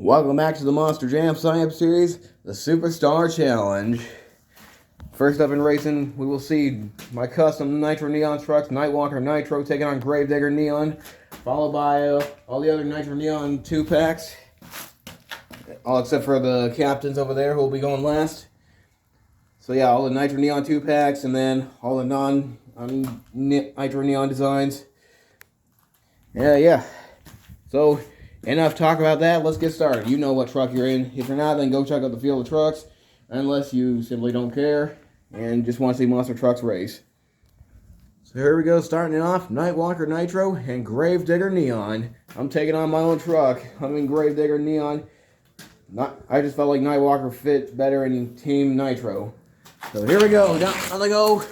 Welcome back to the Monster Jam Sign-Up Series, the Superstar Challenge. First up in racing, we will see my custom Nitro Neon trucks, Nightwalker Nitro taking on Gravedigger Neon, followed by all the other Nitro Neon 2-packs, all except for the captains over there who will be going last. So yeah, all the Nitro Neon 2-packs and then all the non-Nitro Neon designs. Yeah. So, enough talk about that. Let's get started. You know what truck you're in. If you're not, then go check out the field of trucks. Unless you simply don't care and just want to see monster trucks race. So here we go. Starting it off, Nightwalker Nitro and Gravedigger Neon. I'm taking on my own truck. I'm in Gravedigger Neon. I just felt like Nightwalker fit better in Team Nitro. So here we go. Down they go.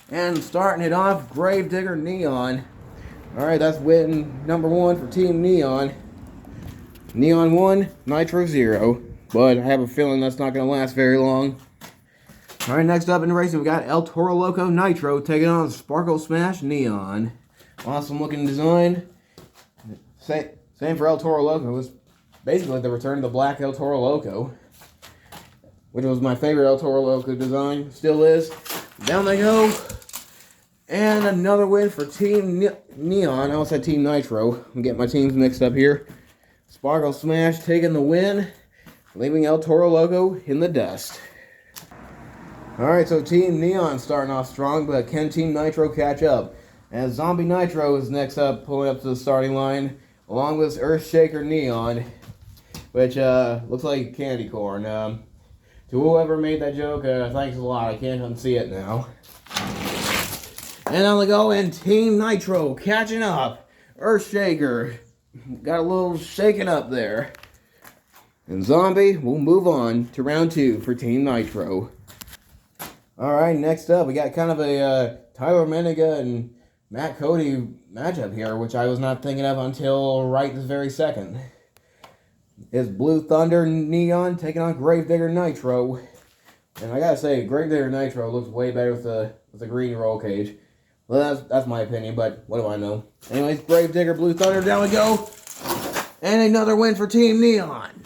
And starting it off, Gravedigger Neon. Alright, that's win number 1 for Team Neon. Neon 1, Nitro 0. But I have a feeling that's not going to last very long. Alright, next up in racing, we got El Toro Loco Nitro taking on Sparkle Smash Neon. Awesome looking design. Same for El Toro Loco. It was basically the return of the black El Toro Loco, which was my favorite El Toro Loco design. Still is. Down they go. And another win for Team Neon. I almost said Team Nitro. I'm getting my teams mixed up here. Sparkle Smash taking the win, leaving El Toro Loco in the dust. Alright, so Team Neon starting off strong, but can Team Nitro catch up? As Zombie Nitro is next up, pulling up to the starting line, along with Earthshaker Neon, which looks like candy corn. To whoever made that joke, thanks a lot. I can't unsee it now. And on the go, and Team Nitro catching up. Earthshaker got a little shaken up there. And Zombie will move on to round 2 for Team Nitro. Alright, next up, we got kind of a Tyler Menega and Matt Cody matchup here, which I was not thinking of until right this very second. It's Blue Thunder Neon taking on Gravedigger Nitro. And I gotta say, Gravedigger Nitro looks way better with the green roll cage. Well, that's my opinion, but what do I know? Anyways, Gravedigger, Blue Thunder, down we go. And another win for Team Neon.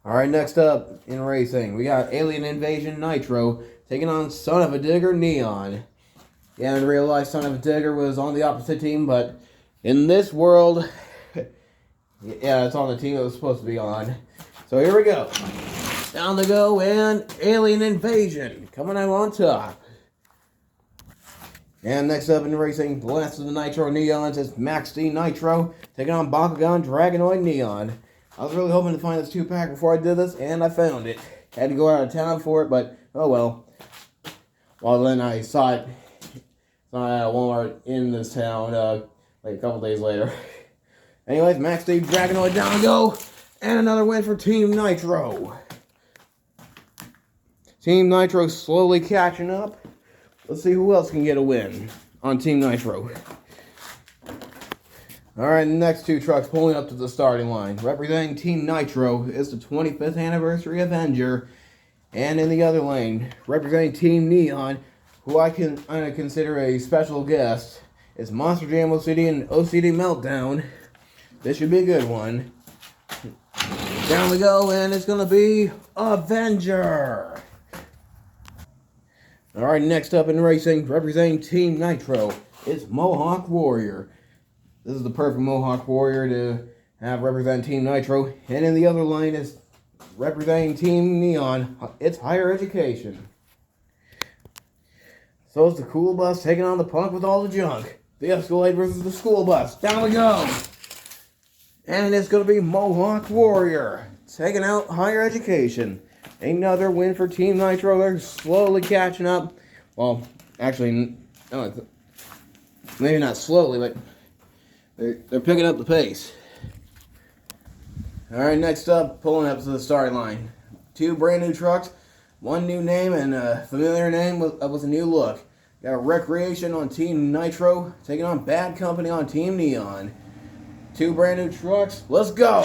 Alright, next up in racing, we got Alien Invasion Nitro taking on Son of a Digger Neon. Yeah, I didn't realize Son of a Digger was on the opposite team, but in this world, yeah, it's on the team it was supposed to be on. So here we go. Down they go, and Alien Invasion coming out on top. And next up in racing, the last of the Nitro Neons is Max D Nitro taking on Bakugan Dragonoid Neon. I was really hoping to find this 2-pack before I did this, and I found it. Had to go out of town for it, but oh well. Well, then I saw it at Walmart in this town like a couple days later. Anyways, Max D Dragonoid down we go, and another win for Team Nitro. Team Nitro slowly catching up. Let's see who else can get a win on Team Nitro. Alright, next 2 trucks pulling up to the starting line. Representing Team Nitro is the 25th Anniversary Avenger. And in the other lane, representing Team Neon, who I consider a special guest, is Monster Jam OCD and OCD Meltdown. This should be a good one. Down we go, and it's going to be Avenger. Alright, next up in racing, representing Team Nitro, it's Mohawk Warrior. This is the perfect Mohawk Warrior to have represent Team Nitro. And in the other lane is representing Team Neon, it's Higher Education. So it's the cool bus taking on the punk with all the junk. The Escalade versus the school bus. Down we go! And it's going to be Mohawk Warrior taking out Higher Education. Another win for Team Nitro. They're slowly catching up. Well, actually, no, maybe not slowly, but they're picking up the pace. Alright, next up, pulling up to the starting line. 2 brand new trucks, 1 new name, and a familiar name with a new look. Got Recreation on Team Nitro, taking on Bad Company on Team Neon. 2 brand new trucks, let's go!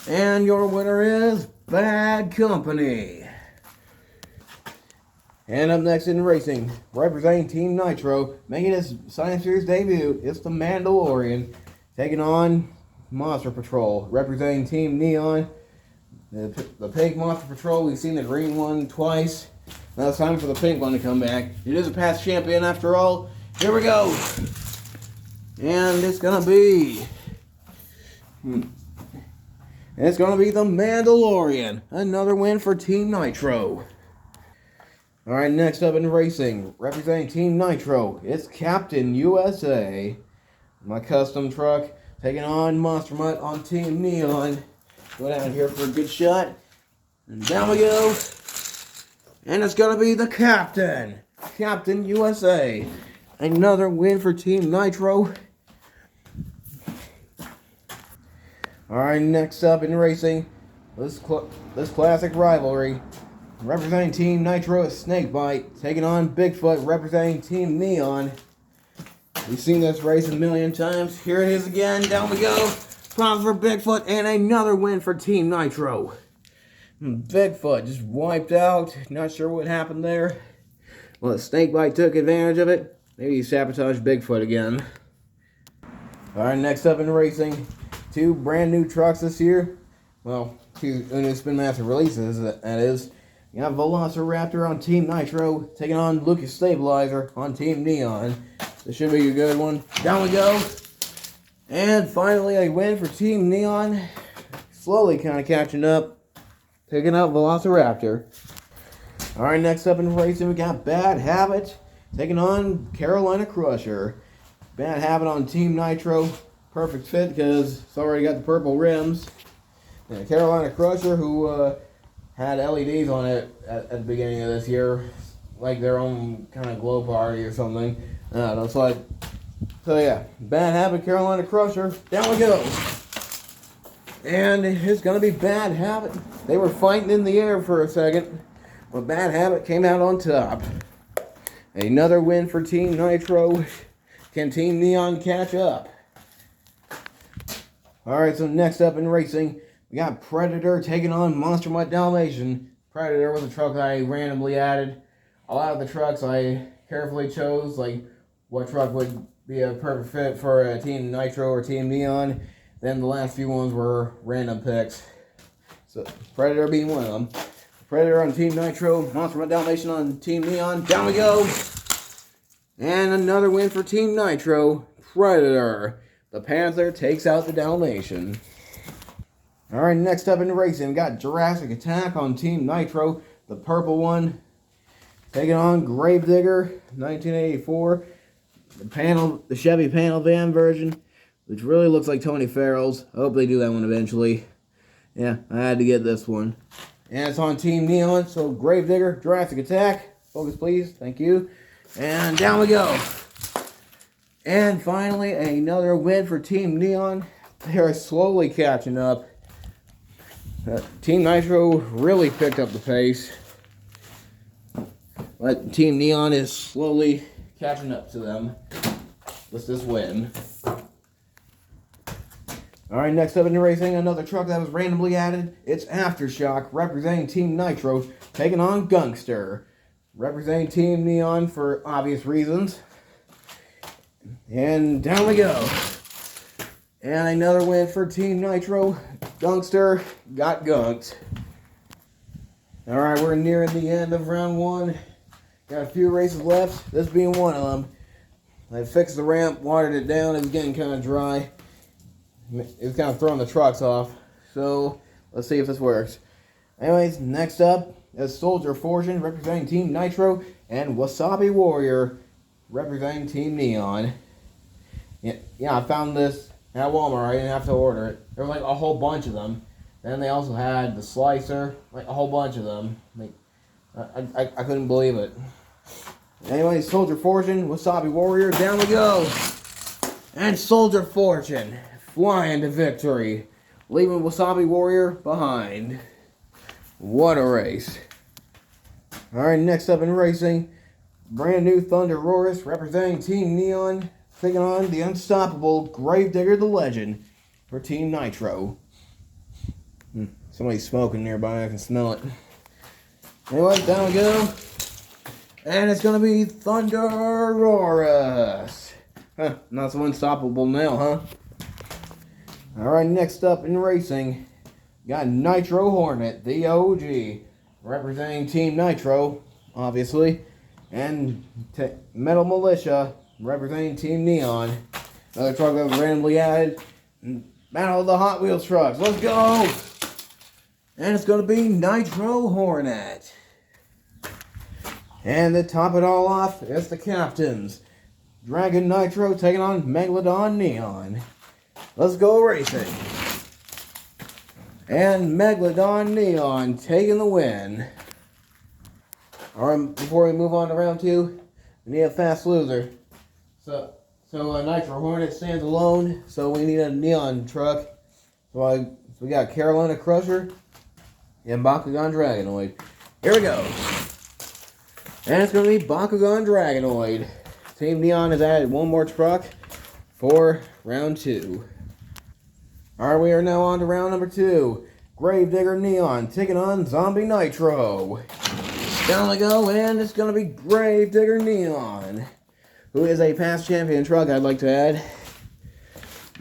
And your winner is Bad Company. And up next in racing, representing Team Nitro, making his Sign-Up Series debut, it's the Mandalorian, taking on Monster Patrol, representing Team Neon. The pink Monster Patrol, we've seen the green one twice. Now it's time for the pink one to come back. It is a past champion after all. Here we go. And it's gonna be... It's gonna be the Mandalorian. Another win for Team Nitro. Alright, next up in racing, representing Team Nitro, it's Captain USA. My custom truck, taking on Monster Mutt on Team Neon. Go down here for a good shot. And down we go. And it's gonna be the Captain. Captain USA. Another win for Team Nitro. Alright, next up in racing, this classic rivalry. Representing Team Nitro is Snakebite, taking on Bigfoot, representing Team Neon. We've seen this race a million times. Here it is again. Down we go. Props for Bigfoot, and another win for Team Nitro. Bigfoot just wiped out. Not sure what happened there. Well, Snakebite took advantage of it. Maybe he sabotaged Bigfoot again. Alright, next up in racing, two brand new trucks this year. Well, two new Spin Master releases, that is. You got Velociraptor on Team Nitro, taking on Lucas Stabilizer on Team Neon. This should be a good one. Down we go. And finally a win for Team Neon. Slowly kind of catching up. Picking up Velociraptor. Alright, next up in racing we got Bad Habit, taking on Carolina Crusher. Bad Habit on Team Nitro. Perfect fit because it's already got the purple rims. And Carolina Crusher, who had LEDs on it at the beginning of this year, like their own kind of glow party or something. I don't know, so yeah, Bad Habit, Carolina Crusher, down we go. And it's gonna be Bad Habit. They were fighting in the air for a second, but Bad Habit came out on top. Another win for Team Nitro. Can Team Neon catch up? Alright, so next up in racing, we got Predator taking on Monster Mutt Dalmatian. Predator was a truck that I randomly added. A lot of the trucks I carefully chose, like what truck would be a perfect fit for a Team Nitro or Team Neon. Then the last few ones were random picks. So Predator being one of them. Predator on Team Nitro, Monster Mutt Dalmatian on Team Neon. Down we go. And another win for Team Nitro, Predator. The Panther takes out the Dalmatian. Alright, next up in racing, we got Jurassic Attack on Team Nitro, the purple one. Taking on Gravedigger, 1984. The Chevy panel van version, which really looks like Tony Farrell's. I hope they do that one eventually. Yeah, I had to get this one. And it's on Team Neon, so Gravedigger, Jurassic Attack. Focus please, thank you. And down we go. And finally, another win for Team Neon. They are slowly catching up. Team Nitro really picked up the pace, but Team Neon is slowly catching up to them. Let's just win. Alright, next up in the racing, another truck that was randomly added. It's Aftershock, representing Team Nitro, taking on Gungster. Representing Team Neon for obvious reasons. And down we go. And another win for Team Nitro. Gungster got gunked. Alright, we're nearing the end of round one. Got a few races left, this being one of them. I fixed the ramp, watered it down, it was getting kind of dry. It was kind of throwing the trucks off. So, let's see if this works. Anyways, next up is Soldier Fortune, representing Team Nitro, and Wasabi Warrior, representing Team Neon. Yeah, I found this at Walmart. I didn't have to order it. There were like a whole bunch of them. Then they also had the slicer, like a whole bunch of them. Like, I couldn't believe it. Anyway, Soldier Fortune, Wasabi Warrior, down we go. And Soldier Fortune flying to victory, leaving Wasabi Warrior behind. What a race. Alright, next up in racing, brand new Thunder Roarus, representing Team Neon, taking on the unstoppable Gravedigger the Legend for Team Nitro. Somebody's smoking nearby, I can smell it. Anyway, down we go. And it's gonna be Thunder Roarus. Not so unstoppable now, huh? Alright, next up in racing, got Nitro Hornet, the OG, representing Team Nitro, obviously, and Metal Militia, representing Team Neon. Another truck that was randomly added. Battle of the Hot Wheels trucks. Let's go! And it's going to be Nitro Hornet. And to top it all off, it's the captains. Dragon Nitro taking on Megalodon Neon. Let's go racing. And Megalodon Neon taking the win. Alright, before we move on to round 2, we need a fast loser. So Nitro Hornet stands alone, so we need a Neon truck. So we got Carolina Crusher and Bakugan Dragonoid. Here we go. And it's going to be Bakugan Dragonoid. Team Neon has added one more truck for round 2. Alright, we are now on to round number 2. Gravedigger Neon taking on Zombie Nitro. Down we go, and it's going to be Gravedigger Neon, who is a past champion truck, I'd like to add.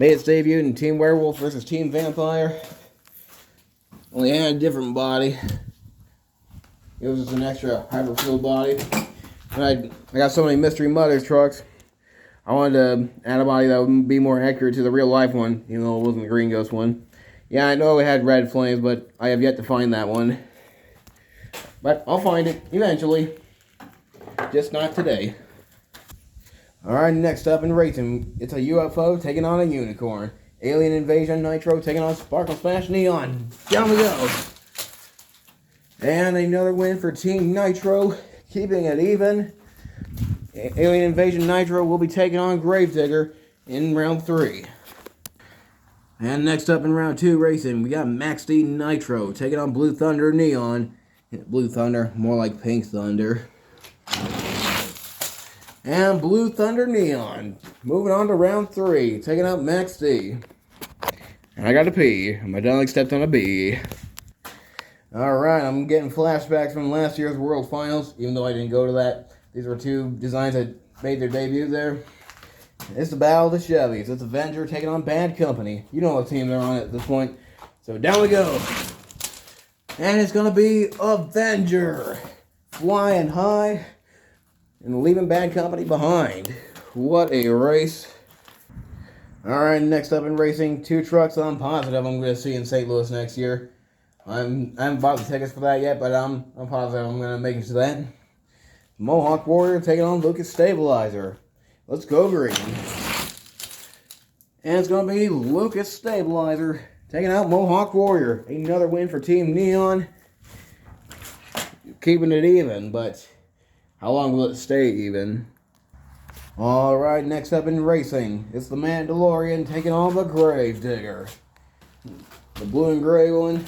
Made its debut in Team Werewolf versus Team Vampire. Only had a different body. It was just an extra hyperfuel body. And I got so many Mystery Mothers trucks, I wanted to add a body that would be more accurate to the real life one, even though it wasn't the Green Ghost one. Yeah, I know it had red flames, but I have yet to find that one. But I'll find it eventually. Just not today. Alright, next up in racing, it's a UFO taking on a unicorn. Alien Invasion Nitro taking on Sparkle Smash Neon. Down we go. And another win for Team Nitro, keeping it even. Alien Invasion Nitro will be taking on Gravedigger in round 3. And next up in round 2 racing, we got Max D Nitro taking on Blue Thunder Neon. Blue Thunder, more like Pink Thunder. And Blue Thunder Neon, moving on to round 3, taking out Max D. I got to pee. My dog stepped on a bee. Alright, I'm getting flashbacks from last year's World Finals, even though I didn't go to that. These were two designs that made their debut there. It's the Battle of the Chevys. It's Avenger taking on Bad Company. You know what team they're on at this point. So down we go. And it's going to be Avenger. Flying high and leaving Bad Company behind. What a race. Alright, next up in racing, 2 trucks I'm positive I'm going to see in St. Louis next year. I haven't bought the tickets for that yet, but I'm positive I'm going to make it to that. Mohawk Warrior taking on Lucas Stabilizer. Let's go green. And it's going to be Lucas Stabilizer taking out Mohawk Warrior. Another win for Team Neon. Keeping it even, but how long will it stay even? Alright, next up in racing, it's the Mandalorian taking on the Gravedigger. The blue and gray one.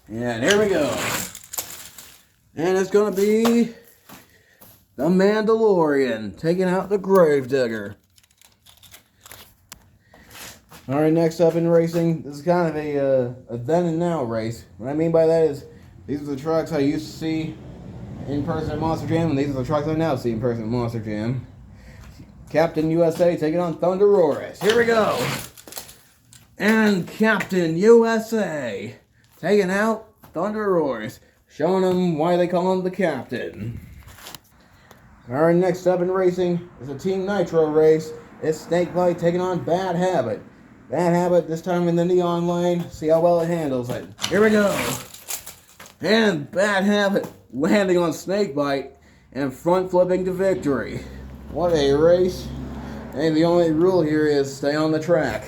And here we go. And it's going to be the Mandalorian taking out the Gravedigger. Alright, next up in racing, this is kind of a then and now race. What I mean by that is, these are the trucks I used to see in person at Monster Jam, and these are the trucks I now see in person at Monster Jam. Captain USA taking on Thunderosaurus. Here we go. And Captain USA taking out Thunderosaurus, showing them why they call him the Captain. Alright, next up in racing is a Team Nitro race. It's Snakebite taking on Bad Habit. Bad Habit, this time in the Neon lane. See how well it handles it. Here we go. And Bad Habit landing on Snakebite and front flipping to victory. What a race. And the only rule here is stay on the track.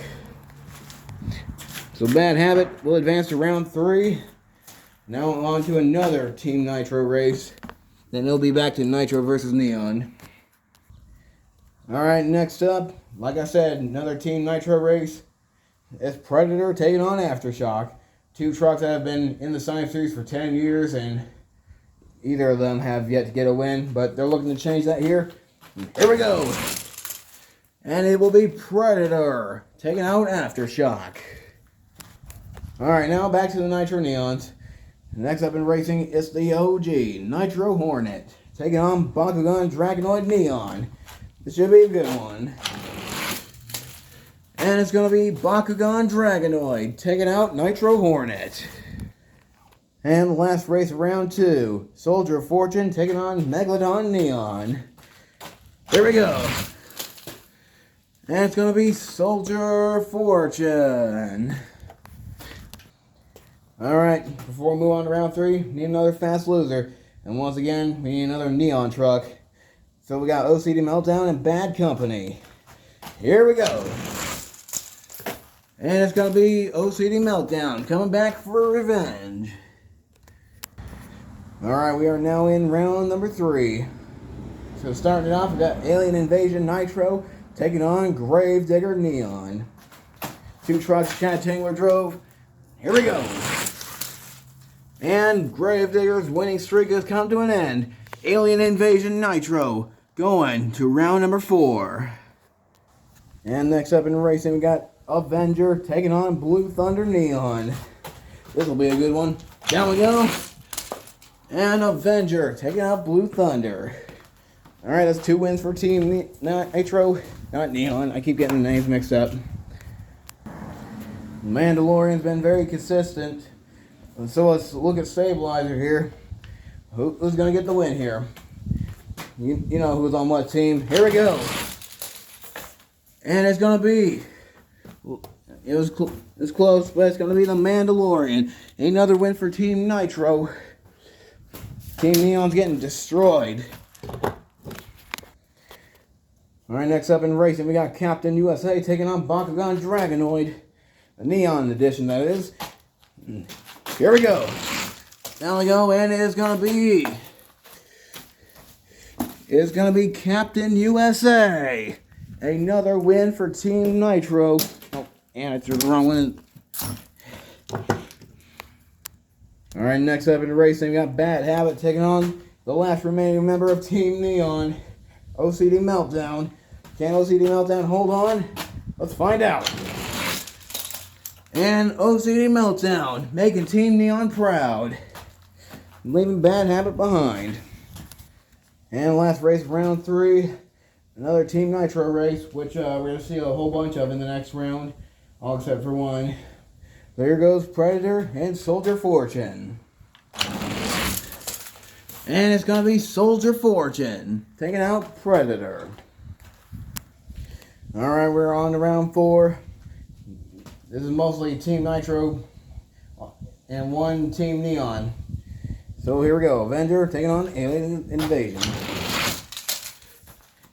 So Bad Habit will advance to round 3. Now on to another Team Nitro race. Then it'll be back to Nitro versus Neon. Alright, next up, like I said, another Team Nitro race. It's Predator taking on Aftershock. 2 trucks that have been in the Science Series for 10 years, and either of them have yet to get a win, but they're looking to change that here. Here we go. And it will be Predator taking out Aftershock. Alright, now back to the Nitro Neons. Next up in racing, it's the OG, Nitro Hornet, taking on Bakugan Dragonoid Neon. This should be a good one. And it's going to be Bakugan Dragonoid taking out Nitro Hornet. And the last race of round 2. Soldier of Fortune taking on Megalodon Neon. Here we go. And it's going to be Soldier of Fortune. Alright, before we move on to round 3, need another fast loser. And once again, we need another Neon truck. So we got OCD Meltdown and Bad Company. Here we go. And it's going to be OCD Meltdown coming back for revenge. Alright, we are now in round number 3. So starting it off, we got Alien Invasion Nitro taking on Gravedigger Neon. 2 trucks Chad Tangler drove. Here we go. And Gravedigger's winning streak has come to an end. Alien Invasion Nitro going to round number 4. And next up in racing, we got Avenger taking on Blue Thunder Neon. This will be a good one. Down we go. And Avenger taking out Blue Thunder. Alright, that's 2 wins for Team Nitro. Not Neon. I keep getting the names mixed up. Mandalorian's been very consistent. And so let's look at Stabilizer here. Who's going to get the win here? You know who's on what team. Here we go. And it's going to be... It's close, but it's going to be the Mandalorian. Another win for Team Nitro. Team Neon's getting destroyed. Alright, next up in racing, we got Captain USA taking on Bakugan Dragonoid. The Neon edition, that is. Here we go. Down we go, and it's going to be Captain USA. Another win for Team Nitro. Oh, and I threw the wrong one. Alright, next up in the racing, we got Bad Habit taking on the last remaining member of Team Neon, OCD Meltdown. Can OCD Meltdown hold on? Let's find out. And OCD Meltdown making Team Neon proud, leaving Bad Habit behind. And last race of round 3, another Team Nitro race, which we're going to see a whole bunch of in the next round, all except for one. There goes Predator and Soldier Fortune. And it's going to be Soldier Fortune taking out Predator. Alright, we're on to round 4. This is mostly Team Nitro and 1 Team Neon. So here we go. Avenger taking on Alien Invasion.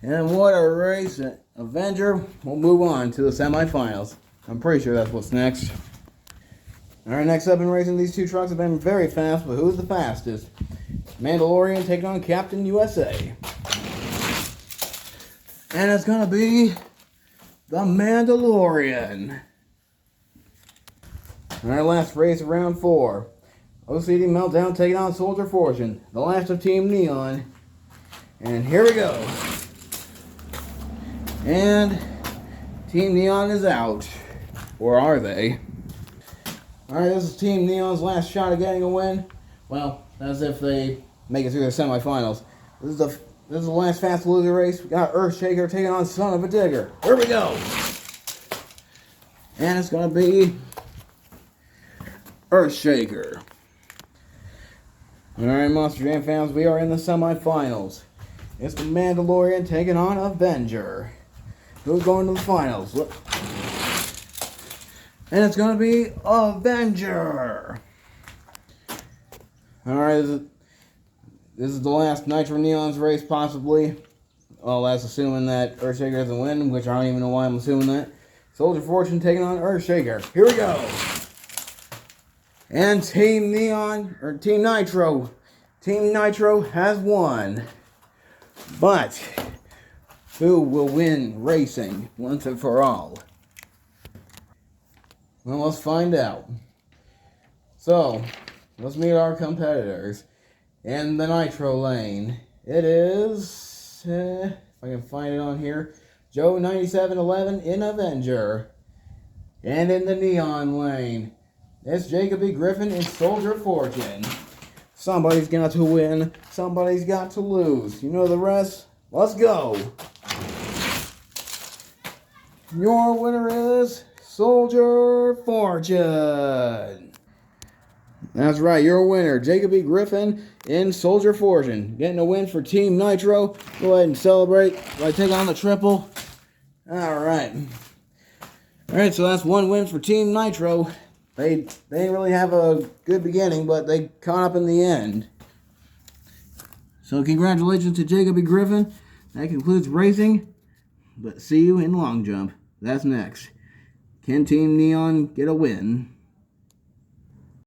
And what a race. Avenger will move on to the semifinals. I'm pretty sure that's what's next. Alright, next up in racing, these 2 trucks have been very fast, but who's the fastest? Mandalorian taking on Captain USA. And it's going to be the Mandalorian. Alright, last race of round 4. OCD Meltdown taking on Soldier Fortune. The last of Team Neon. And here we go. And Team Neon is out. Or are they? Alright, this is Team Neon's last shot at getting a win. Well, as if they make it through the semifinals. This is the last fast loser race. We got Earthshaker taking on Son of a Digger. Here we go. And it's going to be Earthshaker. Alright, Monster Jam fans, we are in the semifinals. It's the Mandalorian taking on Avenger. Who's going to the finals? And it's going to be Avenger. Alright, this is the last Nitro Neon's race, possibly. Well, that's assuming that Earthshaker doesn't win, which I don't even know why I'm assuming that. Soldier Fortune taking on Earthshaker. Here we go. And Team Nitro has won. But who will win racing once and for all? Well, let's find out. So, let's meet our competitors in the Nitro lane. It is, if I can find it on here, Joe 9711 in Avenger. And in the Neon lane, it's Jacob E. Griffin in Soldier Fortune. Somebody's got to win, somebody's got to lose. You know the rest? Let's go! Your winner is Soldier Fortune. That's right, your winner, Jacob E. Griffin in Soldier Fortune. Getting a win for Team Nitro. Go ahead and celebrate by taking on the triple. Alright. Alright, so that's one win for Team Nitro. They didn't really have a good beginning, but they caught up in the end. So congratulations to Jacob E. Griffin. That concludes racing. But see you in long jump. That's next. Can Team Neon get a win?